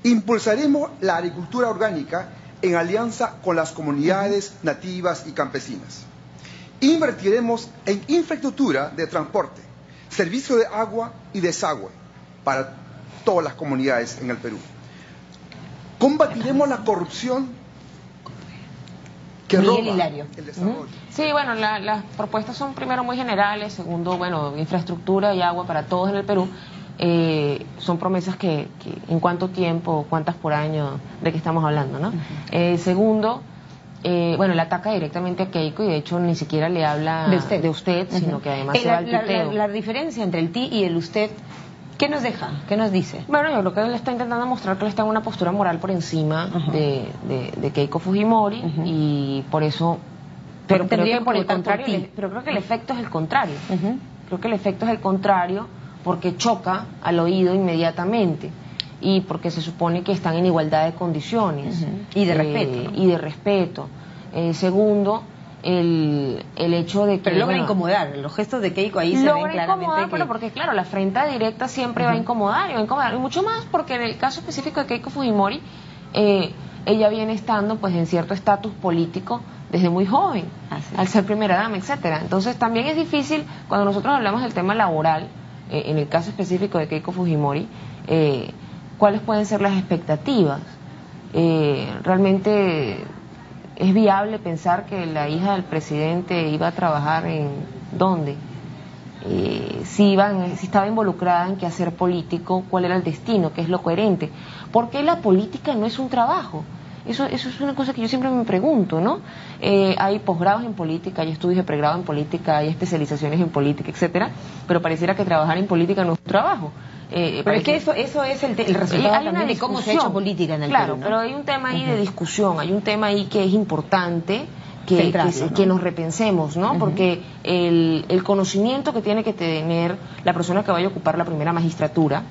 Impulsaremos la agricultura orgánica en alianza con las comunidades nativas y campesinas. Invertiremos en infraestructura de transporte, servicio de agua y desagüe para todas las comunidades en el Perú. Combatiremos la corrupción que roba el desarrollo. Sí, bueno, las propuestas son primero muy generales, segundo, bueno, infraestructura y agua para todos en el Perú. Son promesas que en cuánto tiempo, cuántas por año, de qué estamos hablando, ¿no? Segundo, bueno, le ataca directamente a Keiko, y de hecho ni siquiera le habla de usted, sino que además se va al tuteo. La diferencia entre el ti y el usted, ¿qué nos deja? ¿Qué nos dice? Bueno, yo creo que él está intentando mostrar que él está en una postura moral por encima de Keiko Fujimori, y por eso... Pero creo que por el contrario, pero creo que el efecto es el contrario. Creo que el efecto es el contrario, porque choca al oído inmediatamente, y porque se supone que están en igualdad de condiciones y de respeto, ¿no? Y de respeto. Segundo, el hecho de que... Pero logra incomodar, los gestos de Keiko ahí se ven claramente incomodar, pero porque claro, la afrenta directa siempre va a incomodar, y mucho más porque en el caso específico de Keiko Fujimori, ella viene estando pues en cierto estatus político desde muy joven, al ser primera dama, etcétera. Entonces también es difícil cuando nosotros hablamos del tema laboral, en el caso específico de Keiko Fujimori, cuáles pueden ser las expectativas. Realmente es viable pensar que la hija del presidente iba a trabajar en ¿dónde? Si estaba involucrada en quehacer político, cuál era el destino, qué es lo coherente. ¿Por qué la política no es un trabajo? Eso es una cosa que yo siempre me pregunto, ¿no? Hay posgrados en política, hay estudios de pregrado en política, hay especializaciones en política, etcétera, pero pareciera que trabajar en política no es un trabajo. Pero es que eso es el resultado también de cómo se ha hecho política en el Perú, ¿no? Pero hay un tema ahí de discusión, hay un tema ahí que es importante que nos repensemos, ¿no? Porque el conocimiento que tiene que tener la persona que vaya a ocupar la primera magistratura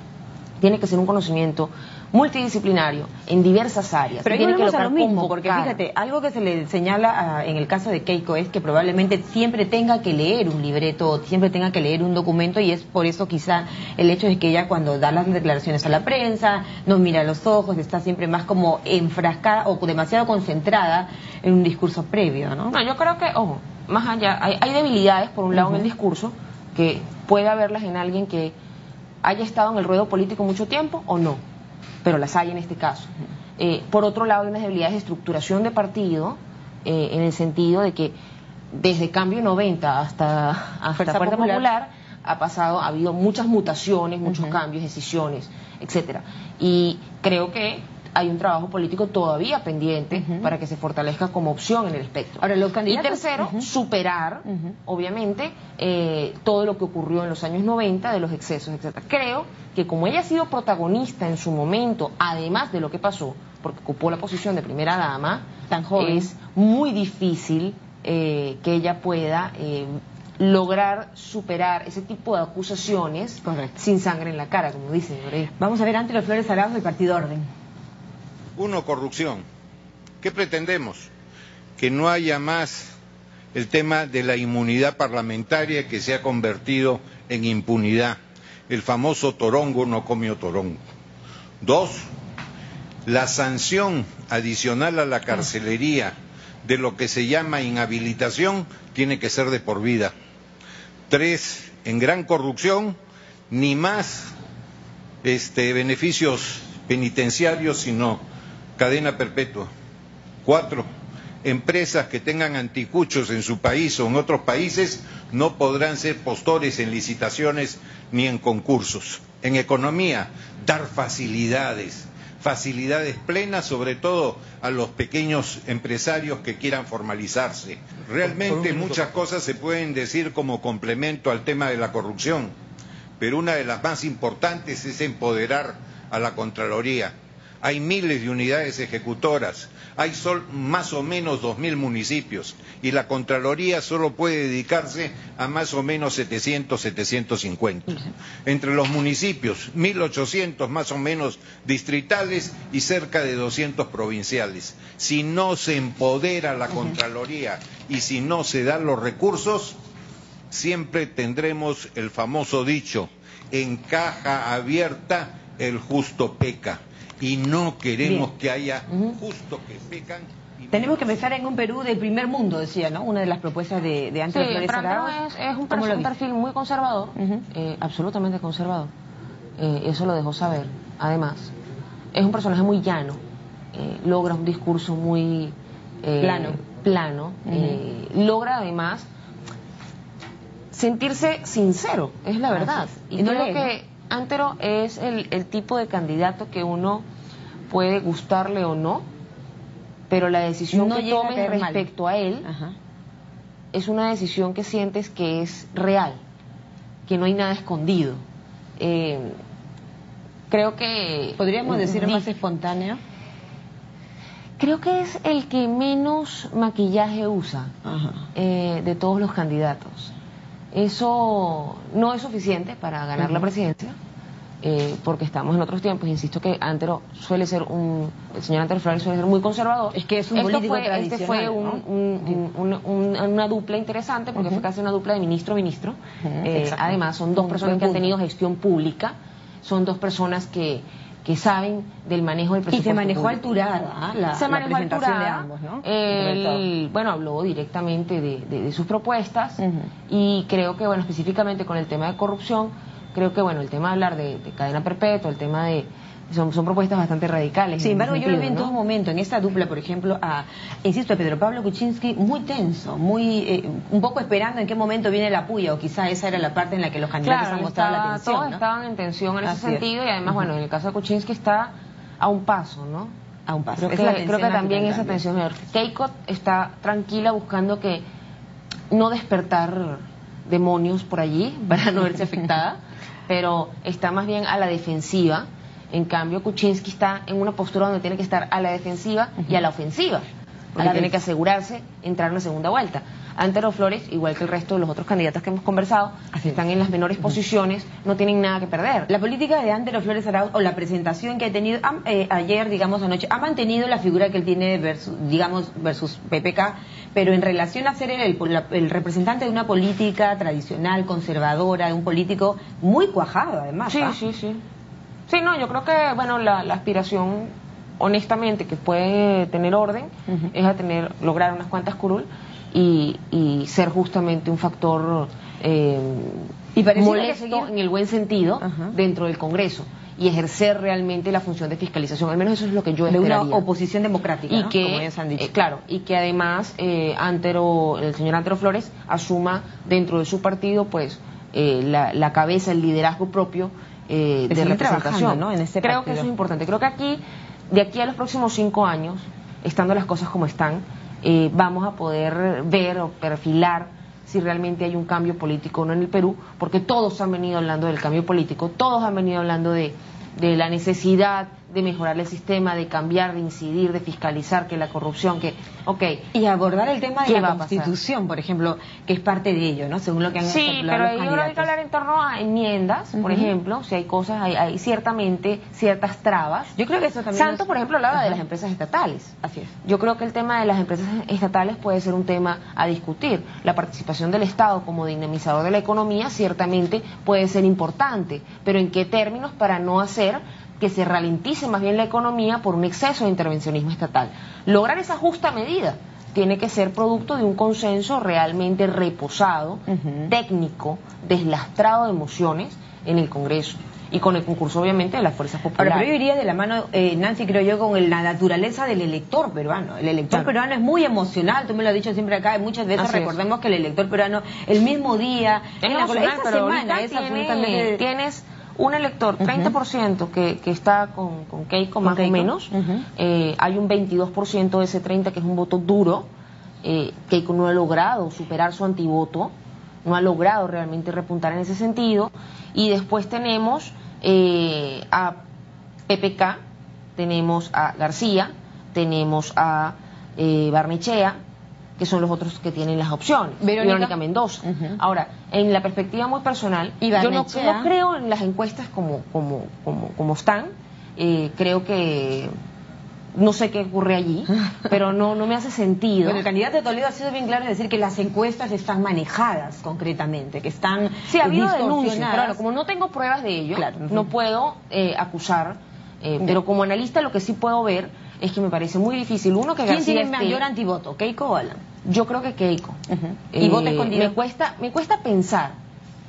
tiene que ser un conocimiento multidisciplinario en diversas áreas. Pero ahí volvemos a lo mismo, porque fíjate, algo que se le señala en el caso de Keiko es que probablemente siempre tenga que leer un libreto, siempre tenga que leer un documento, y es por eso quizá el hecho de que ella cuando da las declaraciones a la prensa no mira a los ojos, está siempre más como enfrascada o demasiado concentrada en un discurso previo, ¿no? No, yo creo que, ojo, más allá, hay debilidades por un lado en el discurso, que puede haberlas en alguien que haya estado en el ruedo político mucho tiempo o no, pero las hay en este caso. Por otro lado, hay unas debilidades de estructuración de partido, en el sentido de que desde Cambio 90 hasta Fuerza Popular ha habido muchas mutaciones, muchos cambios, decisiones, etcétera. Y creo que hay un trabajo político todavía pendiente para que se fortalezca como opción en el espectro. Ahora, los candidatos... Y tercero, superar, obviamente, todo lo que ocurrió en los años 90, de los excesos, etcétera. Creo que como ella ha sido protagonista en su momento, además de lo que pasó, porque ocupó la posición de primera dama, tan joven, es muy difícil que ella pueda lograr superar ese tipo de acusaciones sin sangre en la cara, como dicen. Vamos a ver Antero Flores Araujo del Partido Orden. 1, corrupción. ¿Qué pretendemos? Que no haya más el tema de la inmunidad parlamentaria, que se ha convertido en impunidad. El famoso torongo no comió torongo. 2, la sanción adicional a la carcelería de lo que se llama inhabilitación tiene que ser de por vida. 3, en gran corrupción, ni más beneficios penitenciarios, sino cadena perpetua. 4, empresas que tengan anticuchos en su país o en otros países no podrán ser postores en licitaciones ni en concursos. En economía, dar facilidades plenas, sobre todo a los pequeños empresarios que quieran formalizarse. Realmente muchas cosas se pueden decir como complemento al tema de la corrupción, pero una de las más importantes es empoderar a la Contraloría. Hay miles de unidades ejecutoras, hay más o menos 2.000 municipios y la Contraloría solo puede dedicarse a más o menos 700, 750. Entre los municipios, 1.800 más o menos distritales y cerca de 200 provinciales. Si no se empodera la Contraloría y si no se dan los recursos, siempre tendremos el famoso dicho, en caja abierta el justo peca. Y no queremos que haya justos que pecan. Tenemos que pensar en un Perú del primer mundo, decía, ¿no? Una de las propuestas de Antero Flores Araujo. Es un perfil muy conservador, absolutamente conservador. Eso lo dejó saber. Además, es un personaje muy llano, logra un discurso muy plano, logra además sentirse sincero, es la verdad. Y creo que Antero es el tipo de candidato que uno puede gustarle o no, pero la decisión que tome respecto a él es una decisión que sientes que es real, que no hay nada escondido. Creo que... ¿Podríamos decir más espontáneo? Creo que es el que menos maquillaje usa de todos los candidatos. Eso no es suficiente para ganar la presidencia, porque estamos en otros tiempos. Insisto que Antero el señor Antero Flores suele ser muy conservador. Es que es un político tradicional. Este fue una dupla interesante, porque fue casi una dupla de ministro-ministro. Además, son dos personas que han tenido gestión pública, son dos personas que saben del manejo del presupuesto. Y se manejó alturada la presentación de ambos, ¿no? Él, habló directamente de sus propuestas y creo que, específicamente con el tema de corrupción, creo que, el tema de hablar de cadena perpetua, el tema de Son propuestas bastante radicales. Sin embargo, yo lo vi en ¿no? todo momento, en esta dupla, por ejemplo, insisto, a Pedro Pablo Kuczynski muy tenso, muy un poco esperando en qué momento viene la puya, o quizá esa era la parte en la que los candidatos han mostrado la tensión, todos ¿no? estaban en tensión en ese sentido, y además, bueno, en el caso de Kuczynski está a un paso, ¿no? A un paso. Creo que también esa tensión. Keiko está tranquila buscando que no despertar demonios por allí para no verse afectada, pero está más bien a la defensiva. En cambio, Kuczynski está en una postura donde tiene que estar a la defensiva y a la ofensiva, porque tiene que asegurarse entrar en una segunda vuelta. Antero Flores, igual que el resto de los otros candidatos que hemos conversado, están en las menores posiciones, no tienen nada que perder. La política de Antero Flores Arauz, o la presentación que ha tenido ayer, digamos, anoche, ha mantenido la figura que él tiene versus PPK, pero en relación a ser el representante de una política tradicional, conservadora, de un político muy cuajado, además. Sí, no, yo creo que, bueno, la aspiración, honestamente, que puede tener orden, es a lograr unas cuantas curul y ser justamente un factor molesto en el buen sentido dentro del Congreso y ejercer realmente la función de fiscalización. Al menos eso es lo que yo esperaría. De una oposición democrática, y ¿no? que, como ellos han dicho. Claro, y que además el señor Antero Flores asuma dentro de su partido, pues, la cabeza, el liderazgo propio de representación, ¿no? En este creo que eso es importante. Creo que de aquí a los próximos 5 años, estando las cosas como están, vamos a poder ver o perfilar si realmente hay un cambio político o no en el Perú, porque todos han venido hablando del cambio político, todos han venido hablando de la necesidad de mejorar el sistema, de cambiar, de incidir, de fiscalizar, que la corrupción, y abordar el tema de la Constitución, por ejemplo, que es parte de ello, ¿no? Según lo que han estipulado los candidatos. Sí, pero yo creo que hay que hablar en torno a enmiendas, por ejemplo, si hay cosas, hay ciertamente ciertas trabas. Yo creo que eso también Santos, por ejemplo, hablaba de las empresas estatales. Así es. Yo creo que el tema de las empresas estatales puede ser un tema a discutir. La participación del Estado como dinamizador de la economía ciertamente puede ser importante, pero ¿en qué términos para no hacer que se ralentice más bien la economía por un exceso de intervencionismo estatal? Lograr esa justa medida tiene que ser producto de un consenso realmente reposado, técnico, deslastrado de emociones en el Congreso y con el concurso obviamente de las fuerzas populares. Ahora, pero yo iría de la mano, Nancy, creo yo, con la naturaleza del elector peruano. El elector peruano es muy emocional, tú me lo has dicho siempre acá, muchas veces recordemos que el elector peruano el mismo día, esta semana es absolutamente... Tienes un elector, 30% que está con Keiko, más o menos. Hay un 22% de ese 30% que es un voto duro. Keiko no ha logrado superar su antivoto, no ha logrado realmente repuntar en ese sentido. Y después tenemos a PPK, tenemos a García, tenemos a Barnechea, que son los otros que tienen las opciones. Verónica Mendoza. Ahora, en la perspectiva muy personal, yo no creo en las encuestas como están. Creo que no sé qué ocurre allí, pero no me hace sentido. Bueno, el candidato de Toledo ha sido bien claro en decir que las encuestas están manejadas concretamente, que están sí, ha habido denuncias, pero como no tengo pruebas de ello, no puedo acusar, pero como analista lo que sí puedo ver es que me parece muy difícil. Uno, que ¿quién tiene mayor antivoto, Keiko o Alan? Yo creo que Keiko. ¿Y voto escondido? Me cuesta pensar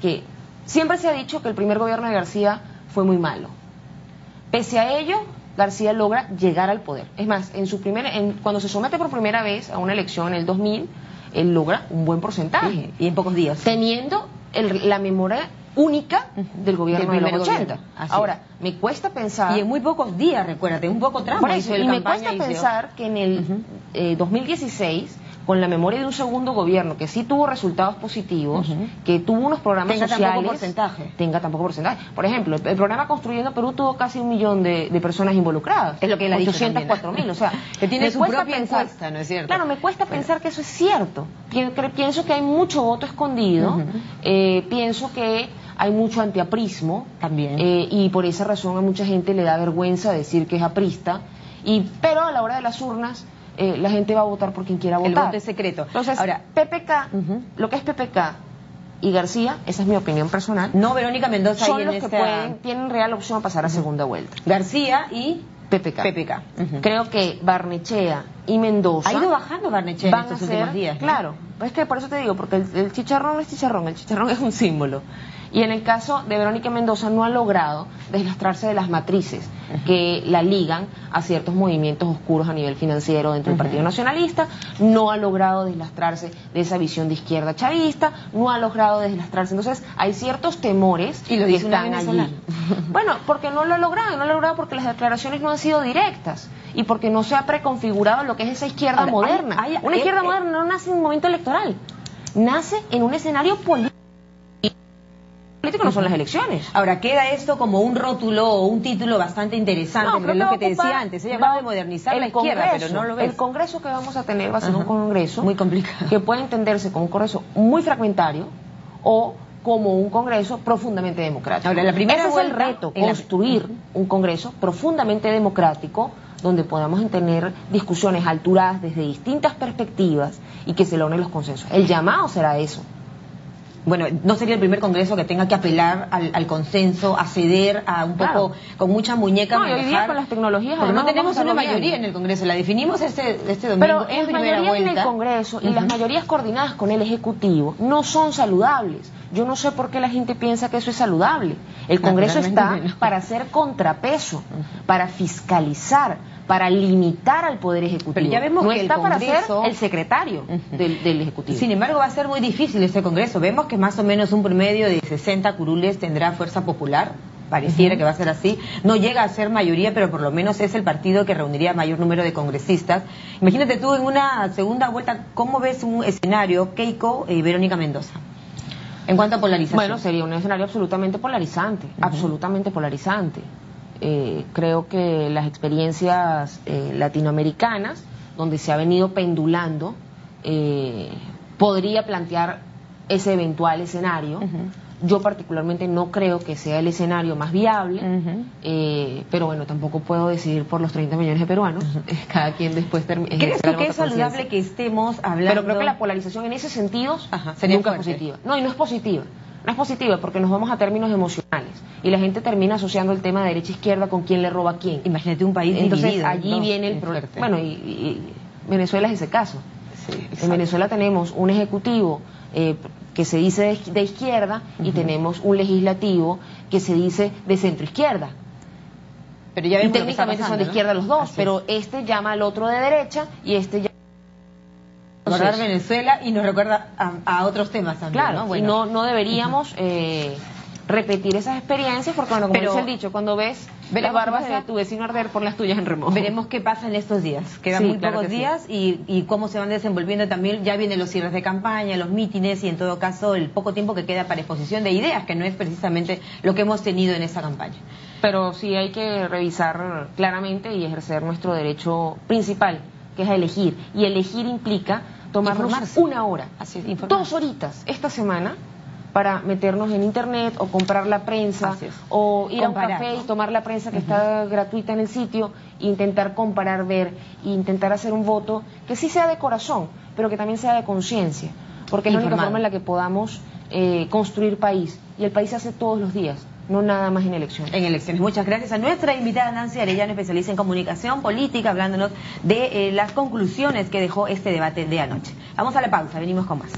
que siempre se ha dicho que el primer gobierno de García fue muy malo. Pese a ello, García logra llegar al poder. Es más, cuando se somete por primera vez a una elección en el 2000, él logra un buen porcentaje. Y en pocos días. Teniendo la memoria única del gobierno de los 80. Ahora, me cuesta pensar... Y en muy pocos días, recuérdate, un poco tramo. Por eso, y me cuesta pensar que en el 2016, con la memoria de un segundo gobierno que sí tuvo resultados positivos, que tuvo unos programas sociales... Tenga tampoco porcentaje. Por ejemplo, el programa Construyendo Perú tuvo casi 1 millón de personas involucradas. Es lo que él ha dicho también, 804.000, o sea... que tiene su propia encuesta, ¿no es cierto? Claro, me cuesta pensar que eso es cierto. Pienso que hay mucho voto escondido, pienso que hay mucho antiaprismo también, y por esa razón a mucha gente le da vergüenza decir que es aprista, pero a la hora de las urnas la gente va a votar por quien quiera votar. El voto es secreto. Entonces, ahora, PPK, lo que es PPK y García, esa es mi opinión personal, no Verónica Mendoza, son los que tienen real opción a pasar a segunda vuelta. García y PPK. Creo que Barnechea y Mendoza. Ha ido bajando Barnechea en estos últimos días, ¿no? Claro, es que por eso te digo, porque el chicharrón no es chicharrón, el chicharrón es un símbolo. Y en el caso de Verónica Mendoza no ha logrado deslastrarse de las matrices que la ligan a ciertos movimientos oscuros a nivel financiero dentro del Partido Nacionalista, no ha logrado deslastrarse de esa visión de izquierda chavista, no ha logrado deslastrarse. Entonces hay ciertos temores y lo que dice una están venezolana. allí. Bueno, porque no lo ha logrado porque las declaraciones no han sido directas y porque no se ha preconfigurado lo que es esa izquierda moderna. Una izquierda moderna no nace en un momento electoral, nace en un escenario político. No son las elecciones. Ahora, queda esto como un rótulo o un título bastante interesante, No, pero es lo que te decía antes, ella hablaba de modernizar la izquierda, pero no lo ves. El congreso que vamos a tener va a ser un congreso muy complicado, que puede entenderse como un congreso muy fragmentario o como un congreso profundamente democrático. Ahora, la primera Ese es el reto, construir un congreso profundamente democrático donde podamos tener discusiones alturadas desde distintas perspectivas y que se logren los consensos. El llamado será eso. Bueno, no sería el primer congreso que tenga que apelar al consenso, a ceder a un poco, con mucha muñeca. No, y hoy día con las tecnologías, porque no tenemos una bien. mayoría en el Congreso, la definimos este domingo pero en primera mayorías vuelta. en el Congreso y las mayorías coordinadas con el Ejecutivo no son saludables. Yo no sé por qué la gente piensa que eso es saludable. El Congreso está para hacer contrapeso, para fiscalizar, para limitar al Poder Ejecutivo. Pero ya vemos no que está el para Congreso... ser el secretario del Ejecutivo. Sin embargo, va a ser muy difícil este Congreso. Vemos que más o menos un promedio de 60 curules tendrá Fuerza Popular. Pareciera que va a ser así. No llega a ser mayoría, pero por lo menos es el partido que reuniría mayor número de congresistas. Imagínate tú en una segunda vuelta, ¿cómo ves un escenario Keiko y Verónica Mendoza? En cuanto a polarización. Bueno, sería un escenario absolutamente polarizante, absolutamente polarizante. Creo que las experiencias latinoamericanas, donde se ha venido pendulando, podría plantear ese eventual escenario. Yo particularmente no creo que sea el escenario más viable, pero bueno, tampoco puedo decidir por los 30 millones de peruanos. Cada quien después termina. ¿Crees tú que es saludable que estemos hablando? Pero creo que la polarización en ese sentido sería nunca fuerte. positiva. No, y no es positiva. No es positiva porque nos vamos a términos emocionales y la gente termina asociando el tema de derecha-izquierda con quién le roba a quién. Imagínate un país Entonces dividido. allí viene el problema. Bueno, y Venezuela es ese caso. En Venezuela tenemos un ejecutivo que se dice de izquierda y tenemos un legislativo que se dice de centro-izquierda. Pero ya vemos y técnicamente son de izquierda los dos, pero este llama al otro de derecha y este llama... Recordar Venezuela y nos recuerda a otros temas también, claro, ¿no? Bueno. Y no deberíamos repetir esas experiencias porque, bueno, como dice el dicho, cuando ves las barbas de tu vecino arder por las tuyas en remojo. Veremos qué pasa en estos días. Quedan muy pocos días y cómo se van desenvolviendo también. Ya vienen los cierres de campaña, los mítines y en todo caso el poco tiempo que queda para exposición de ideas, que no es precisamente lo que hemos tenido en esta campaña. Pero sí hay que revisar claramente y ejercer nuestro derecho principal, que es a elegir. Y elegir implica tomarnos una hora, 2 horitas esta semana para meternos en internet o comprar la prensa o ir a un café y tomar la prensa que está gratuita en el sitio e intentar comparar, ver e intentar hacer un voto que sí sea de corazón, pero que también sea de conciencia, porque es la única forma en la que podamos construir país, y el país se hace todos los días, no nada más en elecciones. En elecciones. Muchas gracias a nuestra invitada Nancy Arellano, especialista en comunicación política, hablándonos de las conclusiones que dejó este debate de anoche. Vamos a la pausa, venimos con más.